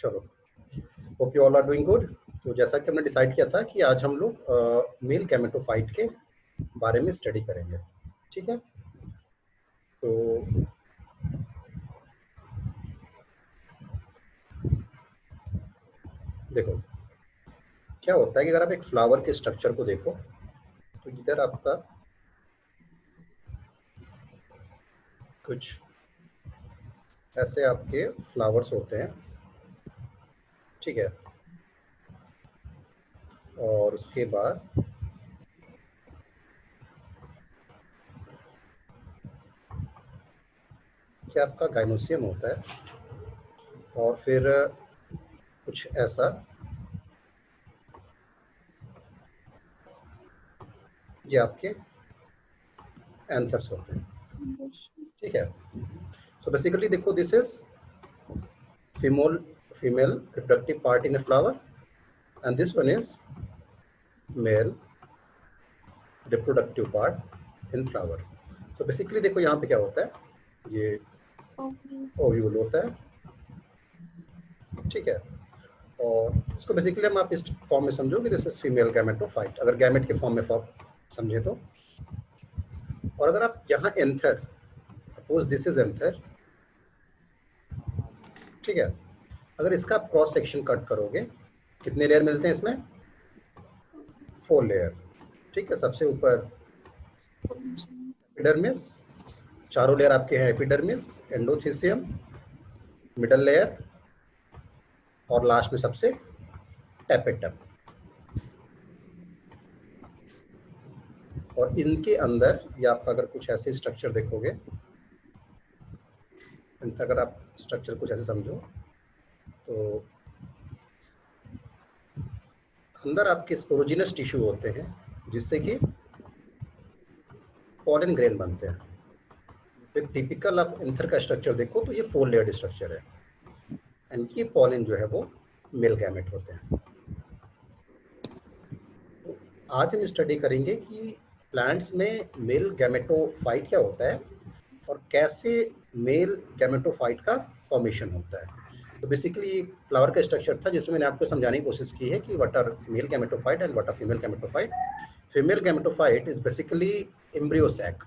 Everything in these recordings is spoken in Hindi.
चलो, hope you all are doing good. तो जैसा कि हमने डिसाइड किया था कि आज हम लोग मेल गैमेटोफाइट के बारे में स्टडी करेंगे, ठीक है। तो देखो क्या होता है कि अगर आप एक फ्लावर के स्ट्रक्चर को देखो तो इधर आपका कुछ ऐसे आपके फ्लावर्स होते हैं, ठीक है। और उसके बाद क्या आपका गाइनोसियम होता है, और फिर कुछ ऐसा ये आपके एंथर्स होते हैं, ठीक है। सो बेसिकली देखो, this is female reproductive part in a flower and this one is male reproductive part in flower. So basically देखो यहाँ पे क्या होता है, ये ओव्यूल होता है, ठीक है। और इसको बेसिकली हम आप इस फॉर्म में समझो कि दिस इज फीमेल गैमेटोफाइट, अगर गैमेट के फॉर्म में समझे तो। और अगर आप यहाँ anther, suppose this is anther, ठीक है। अगर इसका आप क्रॉस सेक्शन कट करोगे, कितने लेयर मिलते हैं इसमें? 4 लेयर, ठीक है। सबसे ऊपर एपिडर्मिस, चारों लेयर आपके हैं एपिडर्मिस, एंडोथीसियम, मिडल लेयर, और लास्ट में सबसे टेपेटम। और इनके अंदर ये आपका अगर कुछ ऐसे स्ट्रक्चर देखोगे, अगर आप स्ट्रक्चर कुछ ऐसे समझो तो अंदर आपके स्पोरोजिनस टिश्यू होते हैं जिससे कि पॉलन ग्रेन बनते हैं। एक टिपिकल आप एंथर का स्ट्रक्चर देखो तो ये 4 लेयर्ड स्ट्रक्चर है, एंड ये पॉलन जो है वो मेल गैमेट होते हैं। तो आज हम स्टडी करेंगे कि प्लांट्स में मेल गैमेटोफाइट क्या होता है और कैसे मेल गैमेटोफाइट का फॉर्मेशन होता है। तो बेसिकली फ्लावर का स्ट्रक्चर था जिसमें मैंने आपको समझाने की कोशिश की है कि what are male gametophyte and what are female gametophyte. Female gametophyte is basically embryo sac,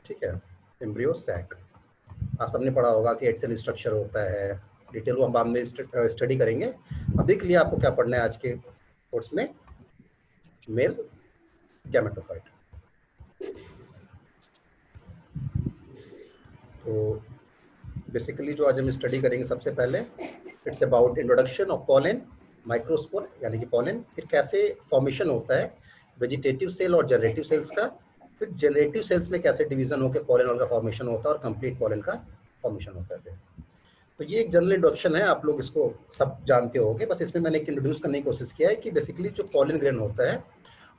ठीक है। एम्ब्रियो सैक आप सबने पढ़ा होगा कि 8 सेल स्ट्रक्चर होता है, डिटेल वो हम बाद में स्टडी करेंगे। अभी के लिए आपको क्या पढ़ना है आज के कोर्स में? Male gametophyte. तो बेसिकली जो आज हम स्टडी करेंगे, सबसे पहले it's about introduction of pollen, microspore यानी कि पॉलन, फिर कैसे फॉर्मेशन होता है वेजिटेटिव सेल और जनरेटिव सेल्स का, फिर जनरेटिव सेल्स में कैसे डिवीजन होकर पॉलन का फॉर्मेशन होता है और कंप्लीट पॉलन का फॉर्मेशन होता है। तो ये एक जनरल इंट्रोडक्शन है, आप लोग इसको सब जानते होंगे, बस इसमें मैंने एक इंट्रोड्यूस करने की कोशिश किया है कि बेसिकली जो पॉलन ग्रेन होता है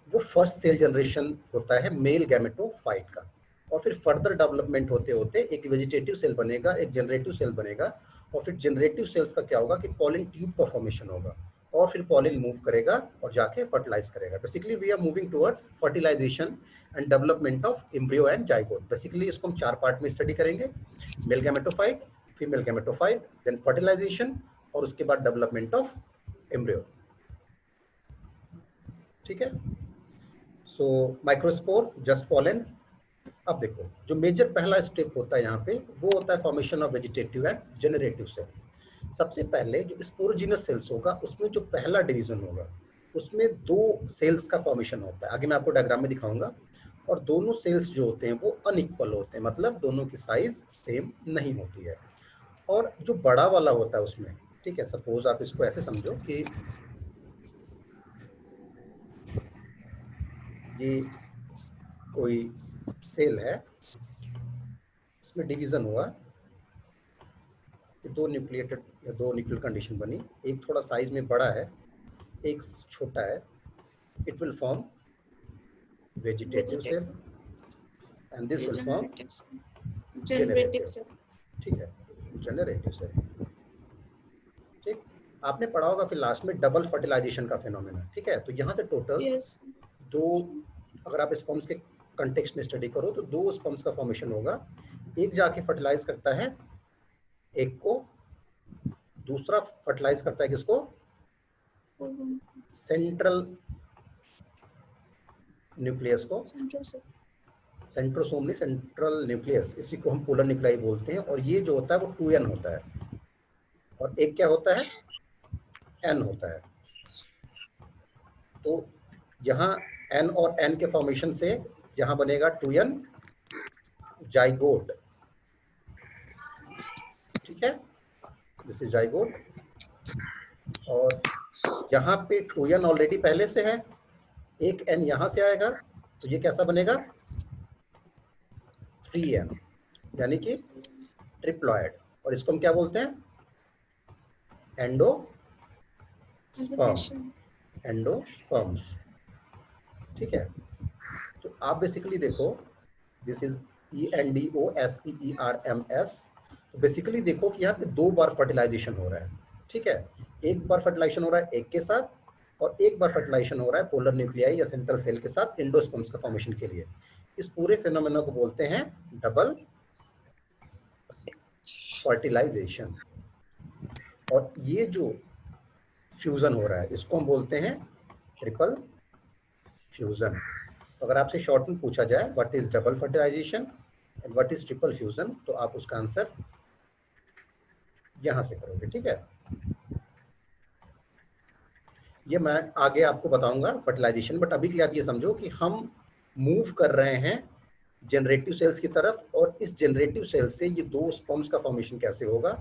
वो फर्स्ट सेल जनरेशन होता है मेल गैमेटोफाइट का, और फिर फर्दर डेवलपमेंट होते होते एक वेजिटेटिव सेल बनेगा, एक जनरेटिव सेल बनेगा, और फिर जनरेटिव सेल्स का क्या होगा कि पॉलन ट्यूब का फॉर्मेशन होगा, और फिर पॉलन मूव करेगा और जाके फर्टिलाइज करेगा। Basically we are moving towards fertilization and development of embryo and zygote. Basically इसको हम 4 पार्ट में स्टडी करेंगे, male gametophyte, female gametophyte, then fertilization, और उसके बाद डेवलपमेंट ऑफ एम्ब्रियो, ठीक है। So microspore, just pollen. अब देखो जो मेजर पहला स्टेप होता है यहाँ पे वो होता है formation of vegetative and generative cell. सबसे पहले जो स्पोरोजिनस सेल्स होगा उसमें जो पहला डिवीजन होगा उसमें 2 सेल्स का फॉर्मेशन होता है, आगे मैं आपको डायग्राम में दिखाऊंगा। और दोनों सेल्स जो होते हैं वो अनइक्वल होते हैं, मतलब दोनों की साइज सेम नहीं होती है। और जो बड़ा वाला होता है उसमें, ठीक है, सपोज आप इसको ऐसे समझो कि ये कोई सेल है, इसमें डिवीजन हुआ, 2 न्यूक्लिएटेड या 2 न्यूक्लियर कंडीशन बनी, एक थोड़ा साइज में बड़ा है, एक छोटा है, it will form vegetative cell and this will form generative, ठीक है, जनरेटिव सेल, ठीक। आपने पढ़ा होगा फिर लास्ट में डबल फर्टिलाइजेशन का फिनोमेना, ठीक है। तो यहाँ से टोटल 2, अगर आप स्पर्म्स के कंटेक्स्ट में स्टडी करो तो 2 स्पर्म्स का फॉर्मेशन होगा, एक जाके फर्टिलाइज करता है एक को, दूसरा फर्टिलाइज करता है किसको, सेंट्रल न्यूक्लियस को, सेंट्रोसोम नहीं, सेंट्रल न्यूक्लियस, इसी को हम पोलर न्यूक्लियाई बोलते हैं। और ये जो होता है वो 2n होता है, और एक क्या होता है, n होता है। तो यहाँ n और n के फॉर्मेशन से यहाँ बनेगा 2n जाइगोट, ठीक है, दिस इज जाइगोट। और यहाँ पे 2n ऑलरेडी पहले से है, एक n यहाँ से आएगा, तो ये कैसा बनेगा, 3n, यानी कि ट्रिप्लॉयड। और इसको हम क्या बोलते हैं, एंडोस्पर्म, एंडोस्पर्म्स, ठीक है। तो आप बेसिकली देखो, दिस इज ENDOSPERMS। तो बेसिकली देखो कि यहाँ पे 2 बार फर्टिलाइजेशन हो रहा है, ठीक है। एक बार फर्टिलाइजेशन हो रहा है एक के साथ, और एक बार फर्टिलाइजेशन हो रहा है पोलर न्यूक्लियाई या सेंट्रल सेल के साथ एंडोस्पर्म्स का फॉर्मेशन के लिए। इस पूरे फिनोमेना को बोलते हैं डबल फर्टिलाइजेशन। और ये जो फ्यूजन हो रहा है इसको हम बोलते हैं ट्रिपल फ्यूजन। अगर आपसे शॉर्ट में पूछा जाए what is double fertilization and what is triple fusion, तो आप उसका आंसर यहां से करोगे, ठीक है। ये मैं आगे आपको बताऊंगा फर्टिलाइजेशन, बट अभी के लिए आप ये समझो कि हम मूव कर रहे हैं जनरेटिव सेल्स की तरफ, और इस जनरेटिव सेल से ये 2 स्पर्म्स का फॉर्मेशन कैसे होगा,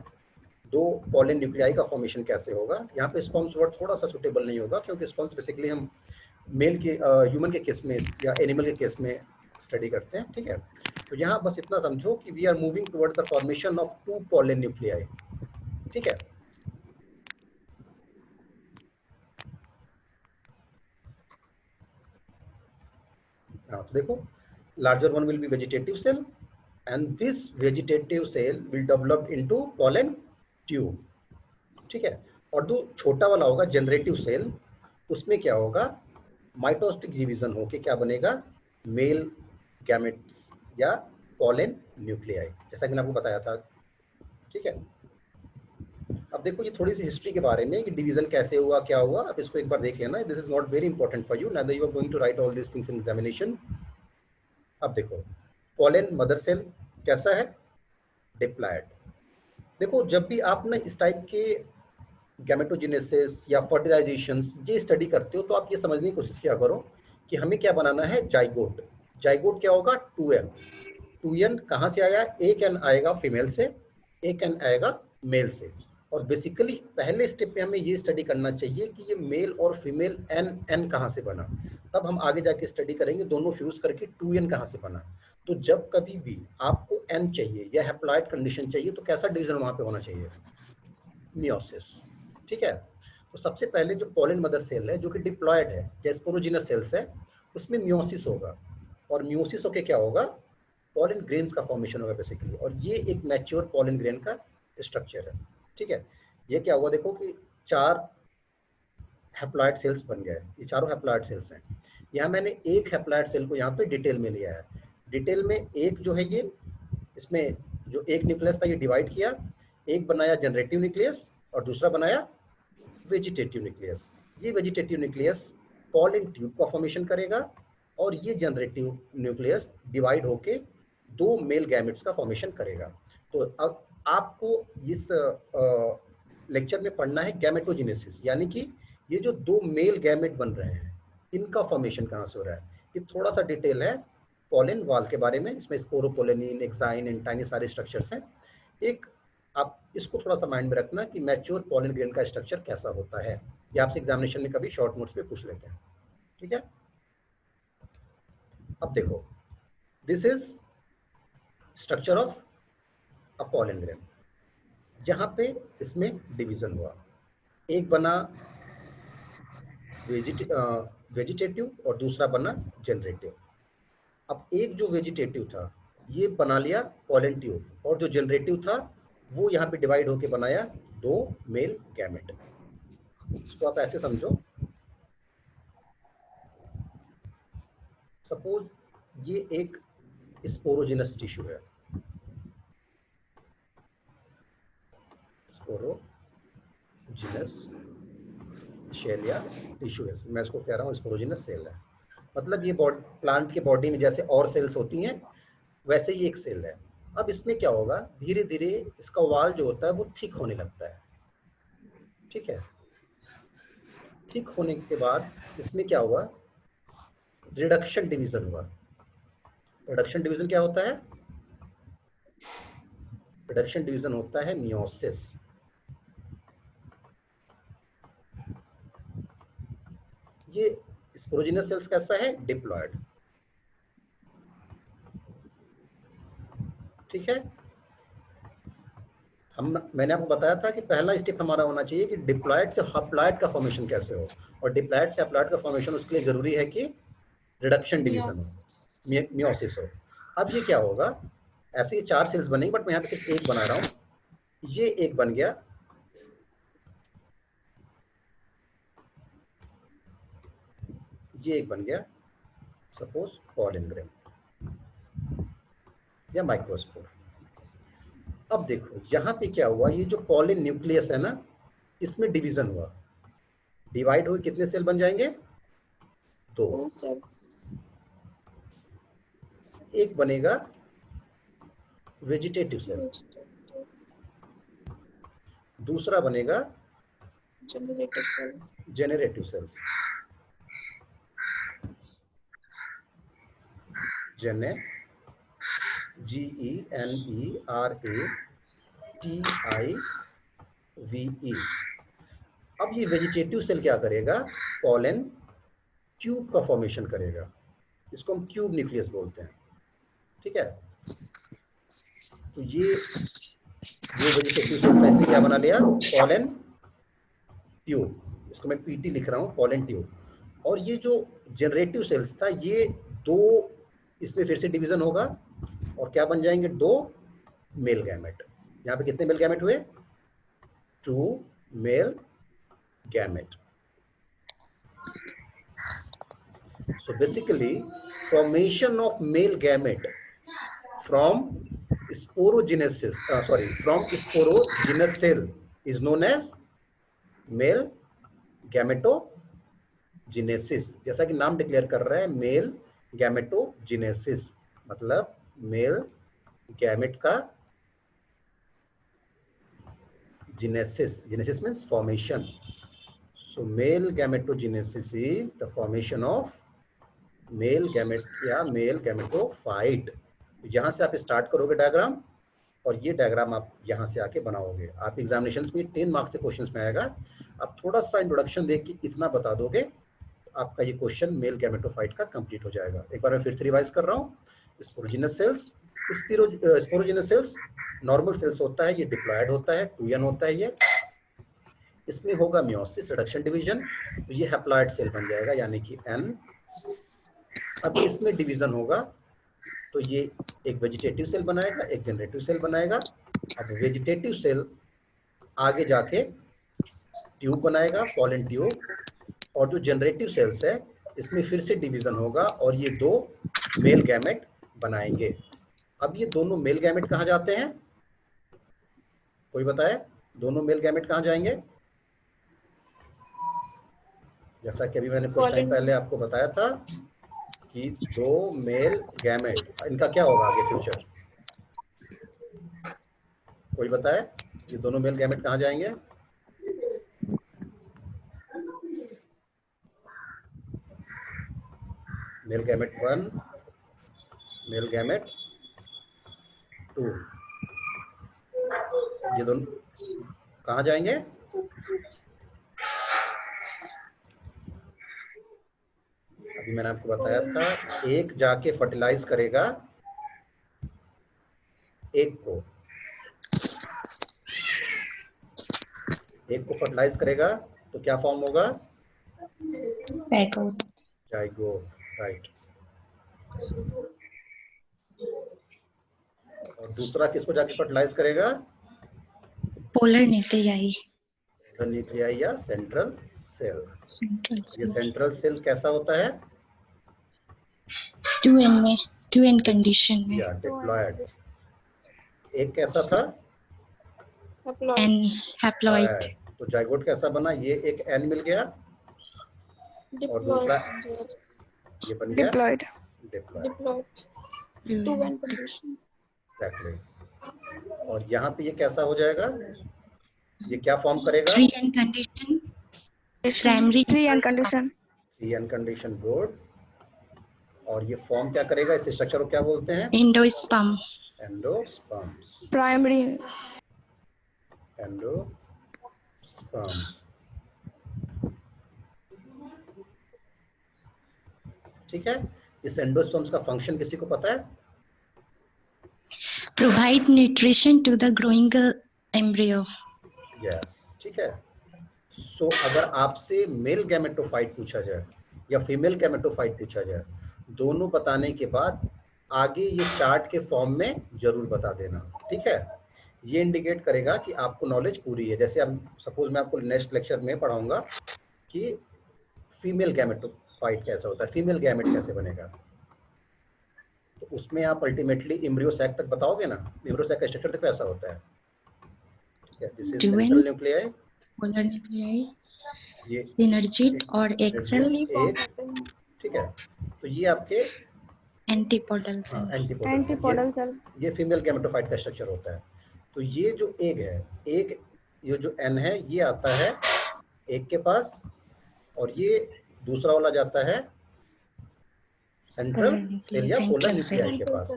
2 पॉलन न्यूक्लियाई का फॉर्मेशन कैसे होगा। यहाँ पे स्पर्म्स वर्ड थोड़ा सा सुटेबल नहीं होगा, क्योंकि स्पर्म्स बेसिकली हम मेल के ह्यूमन के केस में या एनिमल के केस में स्टडी करते हैं, ठीक है। तो यहाँ बस इतना समझो कि we are moving toward the formation of 2 pollen nuclei, ठीक है। हाँ, तो देखो, larger one will be vegetative cell and this vegetative cell will develop into pollen tube, ठीक है। और जो छोटा वाला होगा जनरेटिव सेल, उसमें क्या होगा, माइटोस्टिक डिवीजन होके क्या बनेगा, मेल गैमेट्स या पॉलन न्यूक्लियाई, जैसा कि मैंने आपको बताया था, ठीक है। अब देखो ये थोड़ी सी हिस्ट्री के बारे में कि डिवीजन कैसे हुआ, क्या हुआ, अब इसको एक बार देख लेना। This is not very important for you, neither you are going to write all this things in examination. अब देखो, पॉलन मदर सेल कैसा है, डिप्लॉयड। देखो जब भी आप ना इस टाइप के गैमेटोजेनेसिस या फर्टिलाइजेशन ये स्टडी करते हो, तो आप ये समझने की कोशिश किया करो कि हमें क्या बनाना है, जाइगोट। जाइगोट क्या होगा, 2n। 2n कहाँ से आया, एक n आएगा फीमेल से, एक n आएगा मेल से। और बेसिकली पहले स्टेप में हमें ये स्टडी करना चाहिए कि ये मेल और फीमेल n कहाँ से बना, तब हम आगे जाके स्टडी करेंगे दोनों फ्यूज करके 2n कहाँ से बना। तो जब कभी भी आपको n चाहिए या हैप्लॉइड कंडीशन चाहिए, तो कैसा डिवीजन वहां पे होना चाहिए, मियोसिस, ठीक है। तो सबसे पहले जो पॉलन मदर सेल है जो कि डिप्लॉयड है या स्पोरोजिनस सेल्स है, उसमें मियोसिस होगा। और मियोसिस होके क्या होगा, पॉलन ग्रेन्स का फॉर्मेशन होगा बेसिकली। और ये एक मैच्योर पॉलन ग्रेन का स्ट्रक्चर है, ठीक है। ये क्या हुआ, देखो कि 4 हैप्लॉइड सेल्स बन गए, ये चारों हैप्लॉइड सेल्स हैं। यहाँ मैंने एक हैप्लॉइड सेल को यहाँ पे डिटेल में लिया है। डिटेल में एक जो है ये, इसमें जो एक न्यूक्लियस था ये डिवाइड किया, एक बनाया जनरेटिव न्यूक्लियस और दूसरा बनाया वेजिटेटिव न्यूक्लियस। ये वेजिटेटिव न्यूक्लियस पॉलन ट्यूब का फॉर्मेशन करेगा, और ये जनरेटिव न्यूक्लियस डिवाइड होके 2 मेल गैमेट्स का फॉर्मेशन करेगा। तो अब आपको इस लेक्चर में पढ़ना है गैमेटोजेनेसिस, यानी कि ये जो 2 मेल गैमेट बन रहे हैं इनका फॉर्मेशन कहाँ से हो रहा है। ये थोड़ा सा डिटेल है पॉलन वॉल के बारे में, इसमें स्पोरोपोलेनिन, एक्साइन, एंटाइन, सारे स्ट्रक्चर्स हैं। एक आप इसको थोड़ा सा माइंड में रखना कि मैच्योर पॉलन ग्रेन का स्ट्रक्चर कैसा होता है, ये आपसे एग्जामिनेशन में कभी शॉर्ट नोट्स पे पूछ लेते हैं, ठीक है। अब देखो, this is structure of a pollen grain, जहां पे इसमें डिवीजन हुआ, एक बना वेजिटेटिव और दूसरा बना जनरेटिव। अब एक जो वेजिटेटिव था ये बना लिया पॉलन ट्यूब, और जो जनरेटिव था वो यहाँ पे डिवाइड होके बनाया 2 मेल गैमेट। इसको आप ऐसे समझो, सपोज ये एक स्पोरोजिनस टिश्यू है, स्पोरोजिनस शेल या टिश्यू है, मैं इसको कह रहा हूँ स्पोरोजिनस सेल है। मतलब ये प्लांट के बॉडी में जैसे और सेल्स होती हैं वैसे ही एक सेल है। अब इसमें क्या होगा, धीरे धीरे इसका वाल जो होता है वो थिक होने लगता है। ठीक है, थिक होने के बाद इसमें क्या हुआ, रिडक्शन डिवीजन हुआ। रिडक्शन डिवीजन क्या होता है, रिडक्शन डिवीजन होता है मियोसिस। ये स्पोरोजिनस सेल्स कैसा है, डिप्लॉयड। ठीक है, मैंने आपको बताया था कि पहला स्टेप हमारा होना चाहिए कि डिप्लॉयड से हप्लॉयड का फॉर्मेशन कैसे हो, और डिप्लॉयड से हप्लॉयड का फॉर्मेशन उसके लिए जरूरी है कि रिडक्शन डिवीजन हो, मियोसिस हो। अब ये क्या होगा, ऐसे ही 4 सेल्स बनेंगे, बट मैं यहाँ पे सिर्फ एक बना रहा हूँ। ये एक बन गया, ये एक बन गया, सपोज पॉलन ग्रेन या माइक्रोस्पोर। अब देखो यहाँ पे क्या हुआ, ये जो पॉलन न्यूक्लियस है ना, इसमें डिवीजन हुआ, डिवाइड हुए, कितने सेल बन जाएंगे, 2 सेल्स। एक बनेगा वेजिटेटिव सेल, दूसरा बनेगा जेनरेटिव सेल्स, जेने GENERATIVE। अब ये वेजिटेटिव सेल क्या करेगा, पॉलन ट्यूब का फॉर्मेशन करेगा, इसको हम ट्यूब न्यूक्लियस बोलते हैं। ठीक है, तो ये जो वेजिटेटिव सेल था इसने क्या बना लिया, पॉलन ट्यूब, इसको मैं PT लिख रहा हूँ, पॉलन ट्यूब। और ये जो जनरेटिव सेल्स था, ये 2, इसमें फिर से डिवीजन होगा और क्या बन जाएंगे, 2 मेल गैमेट। यहाँ पे कितने मेल गैमेट हुए, 2 male gamete. So basically formation of male gamete from sporogenesis, from sporogenous cell is known as male gametogenesis। जैसा कि नाम डिक्लेयर कर रहा है, मेल गैमेटोजेनेसिस, मतलब मेल गैमेट का genesis, genesis means formation. So male gametogenesis is the formation of male gamete या मेल गैमेटोफाइट। यहाँ से आप स्टार्ट करोगे डायग्राम, और ये डायग्राम आप यहाँ से आके बनाओगे। आप एग्जामिनेशंस में 10 मार्क्स के क्वेश्चंस में आएगा। आप थोड़ा सा इंट्रोडक्शन देख के इतना बता दोगे, आपका ये क्वेश्चन मेल गैमेटोफाइट का कंप्लीट हो जाएगा। एक बार मैं फिर से रिवाइज कर रहा हूँ, sporogenous sales, sporogenous sales normal sales होता है, ये डिप्लॉयड होता है, 2n होता है ये, इसमें होगा मियोसिस, रिडक्शन डिवीजन, तो ये हैप्लॉयड सेल बन जाएगा, यानी कि n। अब इसमें डिवीजन होगा, तो ये एक वेजिटेटिव सेल बनाएगा, एक जनरेटिव सेल बनाएगा। अब वेजिटेटिव सेल आगे जाके ट्यूब बनाएगा, पॉलन ट्यूब, और जो जनरेटिव सेल्स है इसमें फिर से डिवीजन होगा और ये 2 मेल गैमेट बनाएंगे। अब ये दोनों मेल गैमेट कहाँ जाते हैं, कोई बताए, दोनों मेल गैमेट कहाँ जाएंगे। जैसा कि अभी मैंने कुछ टाइम पहले आपको बताया था कि 2 मेल गैमेट, इनका क्या होगा आगे फ्यूचर, कोई बताए, ये दोनों मेल गैमेट कहाँ जाएंगे। मेल गैमेट 1, मेल गैमेट 2, ये दोनों कहाँ जाएंगे, अभी मैंने आपको बताया था, एक जाके फर्टिलाइज करेगा एक को, एक को फर्टिलाइज करेगा तो क्या फॉर्म होगा, जाइगोट, राइट। और दूसरा किसको जाके फर्टिलाइज करेगा, पोलर न्यूक्लियाई, या सेंट्रल सेल। ये सेंट्रल सेल कैसा होता है, 2n में, 2n कंडीशन में, या डिप्लॉयड। एक कैसा था, एन हैप्लॉइड तो जाइगोट कैसा बना? ये एक एन मिल गया और दूसरा ये बन गया diploid. Diploid. Two n condition. Exactly. और यहाँ पे ये कैसा हो जाएगा? ये क्या फॉर्म करेगा? 3n condition primary 3n condition. 3n condition, good. और ये फॉर्म क्या करेगा? इस स्ट्रक्चर को क्या बोलते हैं? Endosperm endosperms. प्राइमरी एंडोस्पर्म्स, ठीक है। इस एंडोस्पर्म्स का फंक्शन किसी को पता है? Provide nutrition to the growing embryo. Yes, ठीक है। सो अगर आपसे मेल गैमेटोफाइट पूछा जाए या फीमेल गैमेटोफाइट पूछा जाए, दोनों बताने के बाद आगे ये चार्ट के फॉर्म में जरूर बता देना, ठीक है। ये इंडिकेट करेगा कि आपको नॉलेज पूरी है। जैसे अब सपोज मैं आपको नेक्स्ट लेक्चर में पढ़ाऊंगा कि फीमेल गैमेटोफाइट कैसा होता है, फीमेल गैमेट कैसे बनेगा, तो उसमें आप अल्टीमेटली एम्ब्रियो सैक तक बताओगे ना। एम्ब्रियो सैक का स्ट्रक्चर तक कैसा होता है, ठीक है। This is central nuclei, polar nuclei, ये सिनर्जिड और एक्सेल, एक, ठीक है। तो ये आपके एंटीपोडल सेल। एंटीपोडल सेल, ये फीमेल गैमेटोफाइट का स्ट्रक्चर होता है। तो ये जो एग है, एग ये जो एन है ये आता है एग के पास, और ये दूसरा वाला जाता है सेंट्रल सेल या पोलर न्यूक्लियाई के पास।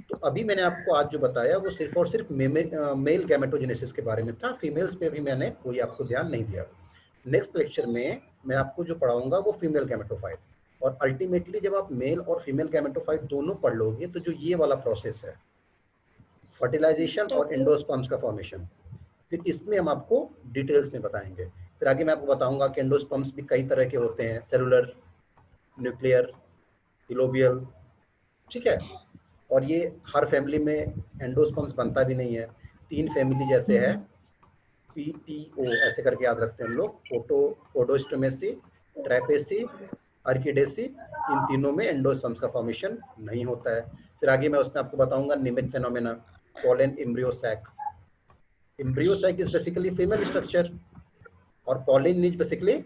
तो अभी मैंने आपको आज जो बताया वो सिर्फ और सिर्फ मेल गैमेटोजेनेसिस के बारे में था। फीमेल्स पे भी मैंने कोई आपको ध्यान नहीं दिया। नेक्स्ट लेक्चर में मैं आपको जो पढ़ाऊंगा वो फीमेल गैमेटोफाइट, और अल्टीमेटली जब आप मेल और फीमेल गैमेटोफाइट दोनों पढ़ लोगे तो जो ये वाला प्रोसेस है फर्टिलाइजेशन और एंडोस्पर्म्स का फॉर्मेशन, फिर इसमें हम आपको डिटेल्स में बताएंगे। फिर आगे मैं आपको बताऊंगा कि एंडोस्पर्म्स भी कई तरह के होते हैं, सेलुलर, न्यूक्लियर, इलोबियल, ठीक है। और ये हर फैमिली में एंडोस्पर्म्स बनता भी नहीं है। 3 फैमिली जैसे है PTO ऐसे करके याद रखते हैं हम लोग, ओडोस्टोमेसी, ट्रैपेसी, आर्किडेसी, इन तीनों में एंडोस्पर्म्स का फॉर्मेशन नहीं होता है। फिर आगे मैं उसमें आपको बताऊंगा निमिक phenomena, pollen embryo sac. Embryo sac is basically female structure और pollen is basically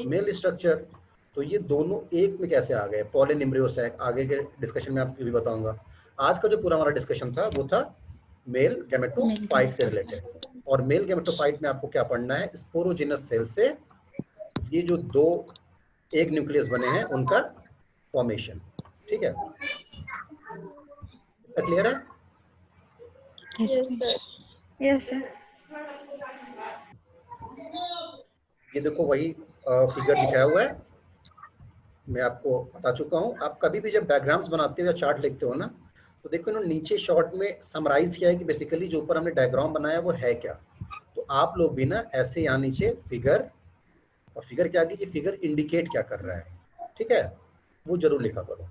male structure. तो ये दोनों एक में कैसे आ गए, पोलन एम्ब्रियो सैक, आगे के डिस्कशन में आपको भी बताऊंगा। आज का जो पूरा हमारा डिस्कशन था वो था मेल गैमेटोफाइट से रिलेटेड। और मेल गैमेटोफाइट में आपको क्या पढ़ना है, स्पोरोजिनस सेल से ये जो 2 एक न्यूक्लियस बने हैं उनका फॉर्मेशन, ठीक है। क्लियर है? Yes sir. ये देखो वही फिगर दिखाया हुआ है, मैं आपको बता चुका हूँ। आप कभी भी जब डायग्राम्स बनाते हो या चार्ट लिखते हो ना, तो देखो ना नीचे शॉर्ट में समराइज किया है कि बेसिकली जो ऊपर हमने डायग्राम बनाया वो है क्या। तो आप लोग भी ना ऐसे यहाँ नीचे फिगर, और फिगर के आगे ये फिगर इंडिकेट क्या कर रहा है, ठीक है, वो जरूर लिखा करो।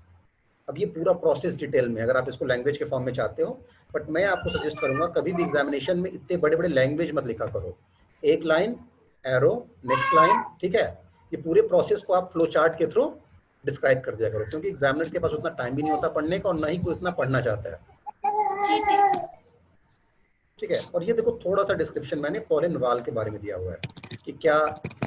अब ये पूरा प्रोसेस डिटेल में, अगर आप इसको लैंग्वेज के फॉर्म में चाहते हो, बट मैं आपको सजेस्ट करूंगा कभी भी एग्जामिनेशन में इतने बड़े बड़े लैंग्वेज मत लिखा करो। एक लाइन, एरो, नेक्स्ट लाइन, ठीक है। ये पूरे प्रोसेस को आप फ्लो चार्ट के थ्रू डिस्क्राइब कर दिया करो, क्योंकि एग्जामिनर के पास उतना टाइम भी नहीं होता पढ़ने का और ना ही कोई इतना पढ़ना चाहता है, ठीक है। और ये देखो थोड़ा सा डिस्क्रिप्शन मैंने पोलन वाल के बारे में दिया हुआ है कि क्या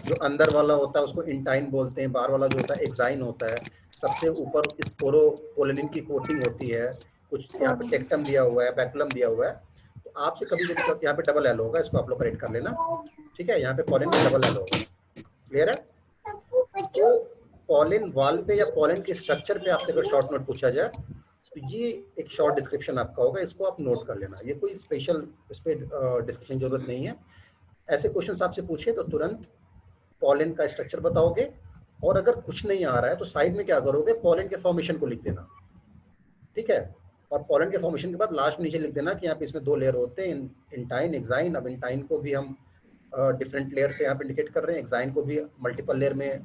जो अंदर वाला होता है उसको इंटाइन बोलते हैं, बाहर वाला जो होता है एक्साइन होता है, सबसे ऊपर स्पोरोपोलिन की कोटिंग होती है, कुछ यहाँ पे टेक्टम दिया हुआ है, बैकुलम दिया हुआ है। तो आपसे कभी कभी यहाँ पे डबल एल होगा, इसको आप लोग करेक्ट कर लेना, ठीक है। यहाँ पे पोलन में डबल एल होगा, क्लियर है। तो पोलन वाल पे या पोलन के स्ट्रक्चर पे आपसे अगर शॉर्ट नोट पूछा जाए तो ये एक शॉर्ट डिस्क्रिप्शन आपका होगा, इसको आप नोट कर लेना। ये कोई स्पेशल इस पर डिस्कशन जरूरत नहीं है। ऐसे क्वेश्चन आपसे पूछे तो तुरंत पोलन का स्ट्रक्चर बताओगे, और अगर कुछ नहीं आ रहा है तो साइड में क्या करोगे, पोलन के फॉर्मेशन को लिख देना, ठीक है। और पोलन के फॉर्मेशन के बाद लास्ट में नीचे लिख देना कि यहाँ पे इसमें 2 लेयर होते हैं, इंटाइन, एक्साइन। अब इंटाइन को भी हम डिफरेंट लेयर से यहाँ पे इंडिकेट कर रहे हैं, एक्साइन को भी मल्टीपल लेयर में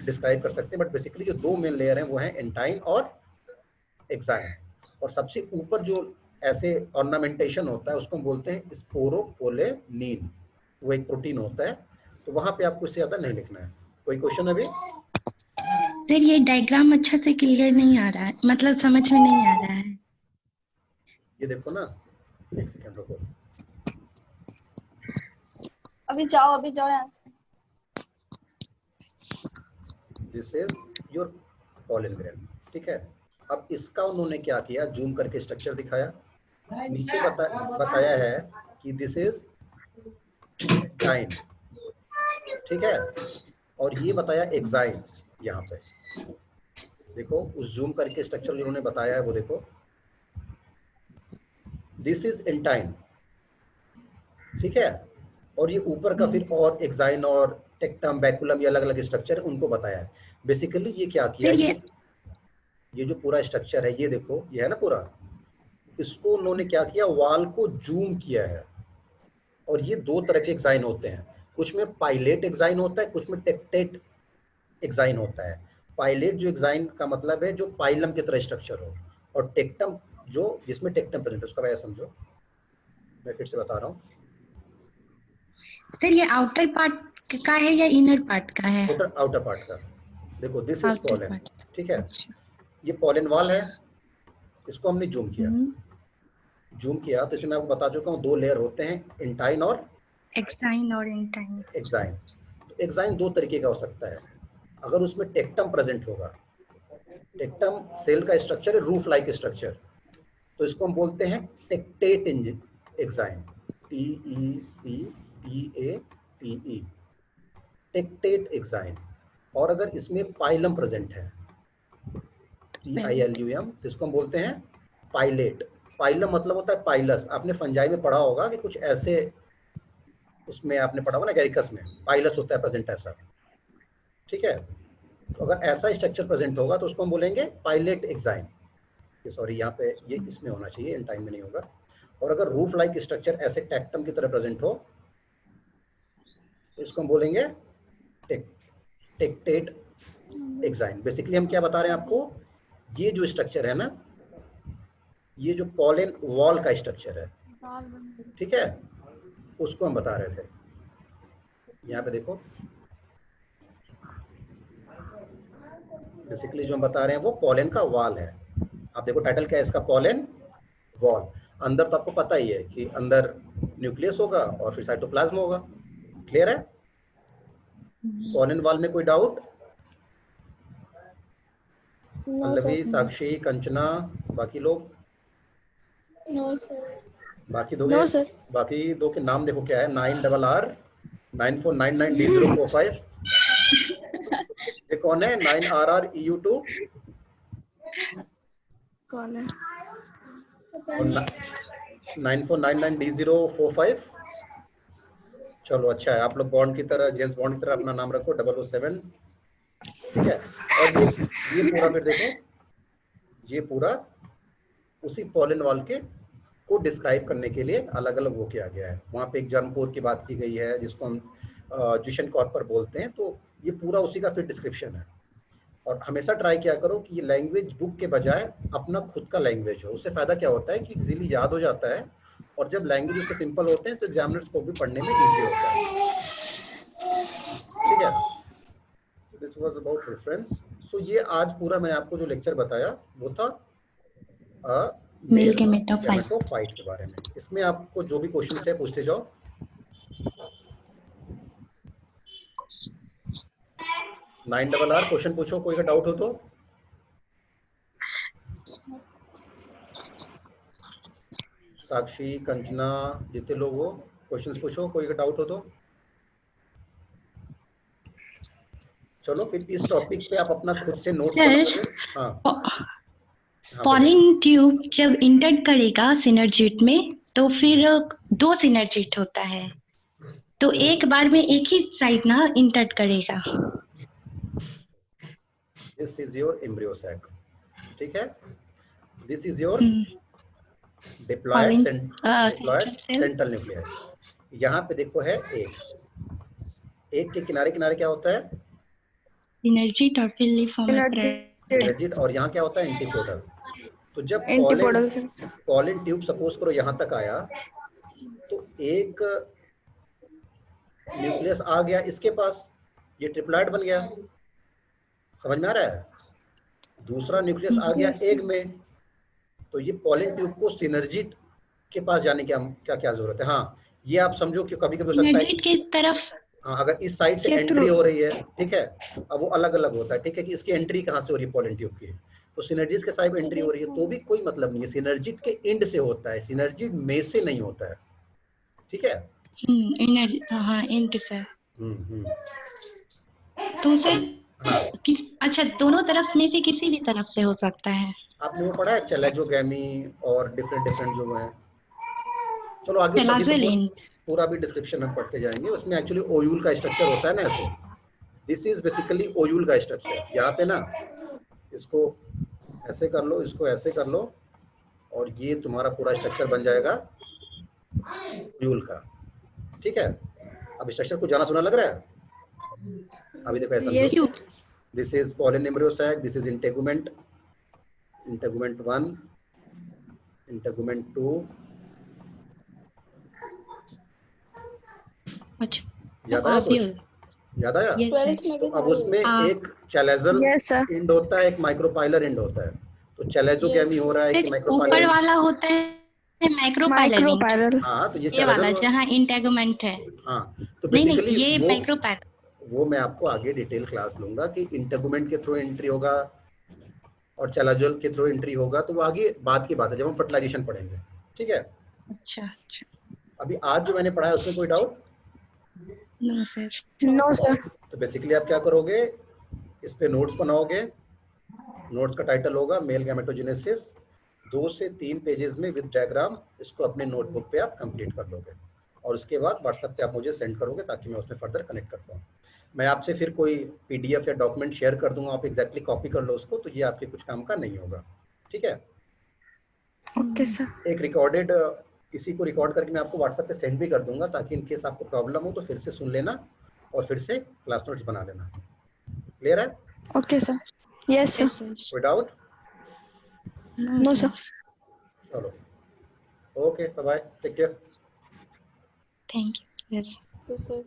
डिस्क्राइब कर सकते हैं, बट बेसिकली जो 2 मेन लेयर हैं वो हैं इंटाइन और एक्साइन। और सबसे ऊपर जो ऐसे ऑर्नामेंटेशन होता है उसको हम बोलते हैं स्पोरोपोलेनिन, वो एक प्रोटीन होता है। तो वहां पे आपको इससे ज्यादा नहीं लिखना है। कोई क्वेश्चन अभी? सर ये डायग्राम अच्छा से क्लियर नहीं आ रहा है, मतलब समझ में नहीं आ रहा है। ये देखो ना, एक सेकंड रुको, अभी जाओ यहाँ से। This is your pollen grain, ठीक है। अब इसका उन्होंने क्या किया, जूम करके स्ट्रक्चर दिखाया, नीचे बताया है कि दिस इज डाइन, ठीक है, और ये बताया एक्साइन। यहाँ पे देखो उस जूम करके स्ट्रक्चर जो उन्होंने बताया है वो देखो, दिस इज इंटाइन, ठीक है, और ये ऊपर का फिर और एक्साइन और टेक्टम बैकुलम, ये अलग अलग स्ट्रक्चर उनको बताया है। बेसिकली ये क्या किया, ये जो पूरा स्ट्रक्चर है ये देखो, ये है ना पूरा, इसको उन्होंने क्या किया, वॉल को जूम किया है। और ये दो तरह के एक्साइन होते हैं, कुछ में पाइलेट एक्साइन होता है, कुछ में टेक्टेट एक्साइन होता है। पाइलेट जो एक्साइन का मतलब है जो पाइलम की तरह स्ट्रक्चर हो, और टेक्टम जो जिसमें टेक्टम प्रेजेंट है, उसका वजह समझो, मैं फिर से बता रहा हूँ। सर ये आउटर पार्ट का है या इनर पार्ट का है? आउटर पार्ट का। देखो this is Outer pollen, part. ठीक है, अच्छा। ये पॉलन वॉल है, इसको हमने जूम किया। जूम किया तो इसमें मैं आपको बता चुका हूँ दो लेयर होते हैं, इंटाइन और एक्साइन और इंटाइन। एक्साइन। तो एक्साइन दो तरीके का हो सकता है, अगर उसमें टेक्टम प्रेजेंट होगा, टेक्टम सेल का स्ट्रक्चर है, रूफ लाइक स्ट्रक्चर, तो इसको हम बोलते हैं टेक्टेट एक्साइन, TECTATE, टेक्टेट एक्साइन। और अगर इसमें पाइलम प्रेजेंट है, PILUM, तो इसको हम बोलते हैं पाइलेट। पाइलम मतलब होता है पाइलस, आपने फंजाई में पढ़ा होगा कि कुछ ऐसे, उसमें आपने पढ़ा होगा ना एगेरिकस में, पाइलस होता है प्रेजेंट ऐसा, ठीक है। तो अगर ऐसा स्ट्रक्चर प्रेजेंट होगा तो उसको हम बोलेंगे पाइलेट एक्साइन। सॉरी यहाँ पे ये इसमें होना चाहिए, इन टाइम में नहीं होगा। और अगर रूफ लाइक स्ट्रक्चर ऐसे टेक्टम की तरह प्रेजेंट हो तो इसको हम बोलेंगे टेक्टेट एक्साइन। बेसिकली हम क्या बता रहे हैं आपको, ये जो स्ट्रक्चर है ना, ये जो पॉलन वॉल का स्ट्रक्चर है, ठीक है, उसको हम बता रहे थे। यहाँ पे देखो बेसिकली जो हम बता रहे हैं वो पॉलन का वॉल है। आप देखो टाइटल क्या है इसका, पॉलन वॉल। अंदर तो आपको पता ही है कि अंदर न्यूक्लियस होगा और फिर साइटोप्लाज्म होगा, क्लियर है। पॉलन वॉल में कोई डाउट? पल्लवी, साक्षी, कंचना, बाकी लोग? No sir. बाकी दो नो सर। बाकी दो के नाम देखो क्या है, 9RR 9499D045, ये कौन है? 9RR EU2 कौन है? और 9499D045। चलो अच्छा है, आप लोग बॉन्ड की तरह, जेम्स बॉन्ड की तरह अपना नाम रखो 007, ठीक है। और ये पूरा फिर देखो, ये पूरा उसी पॉलन वॉल के को डिस्क्राइब करने के लिए अलग अलग वो किया गया है। वहाँ पे एक जर्म पोर की बात की गई है जिसको हम जुशन कॉर्पर बोलते हैं, तो ये पूरा उसी का फिर डिस्क्रिप्शन है। और हमेशा ट्राई किया करो कि ये लैंग्वेज बुक के बजाय अपना खुद का लैंग्वेज हो, उससे फायदा क्या होता है कि इजीली याद हो जाता है, और जब लैंग्वेज उसके सिंपल होते हैं तो एग्जामिनर्स को भी पढ़ने में इजी होता है, ठीक है। This was about reference. So ये आज पूरा मैंने आपको जो लेक्चर बताया वो था मेल गैमेटोफाइट के बारे में। इसमें आपको जो भी क्वेश्चन है पूछते जाओ। RR क्वेश्चन पूछो, कोई का डाउट हो तो। साक्षी, कंचना, जितने लोग हो क्वेश्चंस पूछो, कोई का डाउट हो तो। चलो फिर इस टॉपिक पे आप अपना खुद से नोट्स बनाओगे। हाँ, पॉलिन ट्यूब जब इंटर करेगा सिनर्जिट में तो फिर दो सिनर्जिट होता है, तो एक बार में एक ही साइड ना इंटर करेगा। This is your embryo sac, ठीक है। This is your diploid central nucleus. यहाँ पे देखो है एक के किनारे किनारे क्या होता है, सिनर्जिट और सिनर्जिट, और यहाँ क्या होता है, एंटीपोडल। तो जब पॉलन ट्यूब सपोज करो यहाँ तक आया तो एक न्यूक्लियस आ गया इसके पास, ये ट्रिप्लॉइड बन गया, समझ में आ रहा है। दूसरा न्यूक्लियस आ गया एग में, तो ये पॉलन ट्यूब को सिनर्जिट के पास जाने की क्या क्या जरूरत है। हाँ, ये आप समझो कि कभी कभी हो सकता है, सिनर्जिट की तरफ हाँ, अगर इस साइड से के एंट्री थ्रू हो रही है, ठीक है, अब वो अलग अलग होता है, ठीक है, कि इसकी एंट्री कहाँ से हो रही है, पॉलन ट्यूब की, तो सिनर्जिट के साइड एंट्री हो रही है तो भी कोई मतलब नहीं है, सिनर्जिट के एंड से होता है, सिनर्जिट में से नहीं होता है, ठीक है। एनर्जी, हाँ एंड से। हम्म। तो उसे हाँ, अच्छा, दोनों तरफ में से किसी भी तरफ से हो सकता है। आपने वो पढ़ा है चैलेजोगैमी और डिफरेंट डिफरेंट जो है, चलो आगे उसका पेलाजियल एंड। पूरा भी डिस्क्रिप्शन हम पढ़ते जाएंगे। उसमें एक्चुअली ओयूल का स्ट्रक्चर होता है ना ऐसे, दिस इज बेसिकली ओयूल का स्ट्रक्चर। यहाँ पे ना इसको ऐसे कर लो, इसको ऐसे कर लो, और ये तुम्हारा पूरा स्ट्रक्चर बन जाएगा ओयूल का, ठीक है। अब स्ट्रक्चर को जाना सुना लग रहा है, अभी देखो ऐसा समझो। Yes sir this is pollen embryo sac, this is integument, integument 1, integument 2, अच्छा, याद आया कुछ, ओव्यूल। याद आया। Yes sir. 12th में तो भी अब था उसमें ये। एक चैलेजल यस सर एंड होता है, एक माइक्रोपाइलर एंड होता है। तो चैलेजोगैमी यस हो रहा है कि फिर माइक्रोपाइलर ऊपर एंड, वाला होता है माइक्रोपाइलरिंग, माइक्रोपायरल हाँ तो ये ये वाला चैलेजल, जहाँ इंटेगुमेंट है। हाँ तो नहीं नहीं, बेसिकली ये माइक्रोपाइल। वो मैं आपको आगे डिटेल क्लास लूंगा कि इंटेगुमेंट के थ्रू एंट्री होगा और चैलेजल के थ्रू एंट्री होगा, तो वो आगे बात की बात है जब हम फर्टिलाइजेशन पढ़ेंगे, ठीक है। अच्छा अच्छा। अभी आज जो मैंने पढ़ा है उसमें कोई doubt? No sir. No sir तो बेसिकली आप क्या करोगे, इस पे नोट्स बनाओगे, नोट्स का टाइटल होगा मेल गैमेटोजेनेसिस, 2 से 3 पेजेस में विद डायग्राम, इसको अपने नोटबुक पे आप कंप्लीट कर लोगे और उसके बाद व्हाट्सएप पे आप मुझे सेंड करोगे ताकि मैं उसमें फर्दर कनेक्ट कर पाऊँ। मैं आपसे फिर कोई पीडीएफ या डॉक्यूमेंट शेयर कर दूंगा, आप एग्जैक्टली कॉपी कर लो उसको, तो ये आपके कुछ काम का नहीं होगा, ठीक है। ओके सर एक रिकॉर्डेड, इसी को रिकॉर्ड करके मैं आपको व्हाट्सएप पे सेंड भी कर दूंगा ताकि इन केस आपको प्रॉब्लम हो तो फिर से सुन लेना और फिर से क्लास नोट्स बना लेना। क्लियर है? ओके सर यस सर कोई डाउट? नो सर चलो, okay, bye bye, take care. Thank you sir. Sir